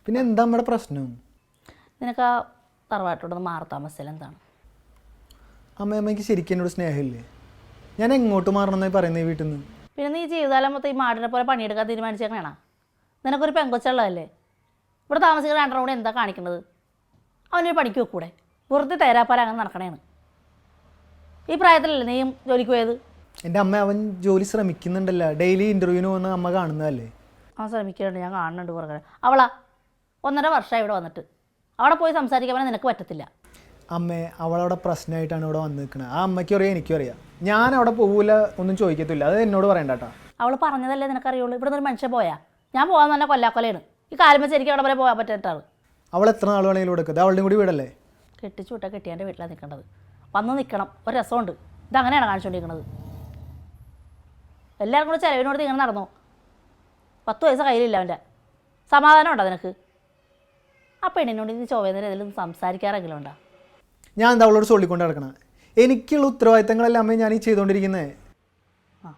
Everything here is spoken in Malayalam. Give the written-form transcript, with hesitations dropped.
പിന്നെ എന്താ നമ്മുടെ പ്രശ്നം? നിനക്ക് ആ തറവാട്ടോടൊന്ന് മാറി താമസിച്ചാൽ എന്താണ്? അമ്മയ്ക്ക് ശരിക്കും എന്നോട് സ്നേഹമില്ലേ? ഞാൻ എങ്ങോട്ട് മാറണമെന്നായി പറയുന്നത് ഈ വീട്ടിൽ നിന്ന്? പിന്നെ നീ ജീവിതകാലം മൊത്തം ഈ മാടിനെ പോലെ പണിയെടുക്കാൻ തീരുമാനിച്ചേക്കണേണ? നിനക്കൊരു പെങ്കൊച്ചുള്ളതല്ലേ? ഇവിടെ താമസിക്കുന്ന രണ്ടെണ്ണം കൂടെ എന്താ കാണിക്കുന്നത്? അവനൊരു പണിക്ക് വെക്കൂടെ? വെറുതെ തേരാപ്പാര അങ്ങനെ നടക്കണേണ്. ഈ പ്രായത്തിലല്ലേ നീയും ജോലിക്ക് പോയത്? എൻ്റെ അമ്മ അവൻ ജോലി ശ്രമിക്കുന്നുണ്ടല്ലോ, ഡെയിലി ഇൻ്റർവ്യൂവിന് വന്ന് അമ്മ കാണുന്നതല്ലേ? അവൻ ശ്രമിക്കുന്നുണ്ട്, ഞാൻ കാണുന്നുണ്ട് പുറകെ. അവളാ 1.5 വർഷമായി ഇവിടെ വന്നിട്ട്. അവിടെ പോയി സംസാരിക്കാൻ പറഞ്ഞാൽ നിനക്ക് പറ്റത്തില്ല. അമ്മേ, അവളവിടെ പ്രശ്നമായിട്ടാണ് ഇവിടെ വന്ന് നിൽക്കുന്നത്. ആ അമ്മയ്ക്കും അറിയാം, എനിക്കും അറിയാം. ഞാൻ അവിടെ പോകില്ല, ഒന്നും ചോദിക്കത്തില്ല. അത് എന്നോട് പറയണ്ട കേട്ടോ. അവൾ പറഞ്ഞതല്ലേ നിനക്കറിയുള്ളൂ. ഇവിടെ നിന്നൊരു മനുഷ്യൻ പോയാൽ ഞാൻ പോകാൻ തന്നെ കൊല്ലാക്കൊലയാണ്. ഈ കാലം വെച്ച് എനിക്ക് അവിടെ വരെ പോകാൻ പറ്റാട്ടാണ്. അവൾ എത്ര നാൾ വേണമെങ്കിലും കൊടുക്കുന്നത്? അവളുടെയും കൂടി വീടല്ലേ? കെട്ടിച്ചു വിട്ടാൽ കെട്ടിയാൻ്റെ വീട്ടിലാണ് നിൽക്കേണ്ടത്. വന്ന് നിൽക്കണം, ഒരു രസമുണ്ട്. ഇതങ്ങനെയാണ് കാണിച്ചുകൊണ്ടിരിക്കുന്നത്. എല്ലാവരും കൂടെ ചിലവിനോട് ഇങ്ങനെ നടന്നു. 10 പൈസ കയ്യിലില്ല അവൻ്റെ. സമാധാനം ഉണ്ടോ നിനക്ക്? ആ പെണ്ണിനോട് ഇനി ചൊവ്വേന്നേരം ഏതെങ്കിലും സംസാരിക്കാറെങ്കിലും ഉണ്ടോ? ഞാൻ എന്താ അവളോട് ചൊല്ലിക്കൊണ്ട് നടക്കണം? എനിക്കുള്ള ഉത്തരവാദിത്തങ്ങളെല്ലാം അമ്മേ ഞാൻ ഈ ചെയ്തുകൊണ്ടിരിക്കുന്നത്.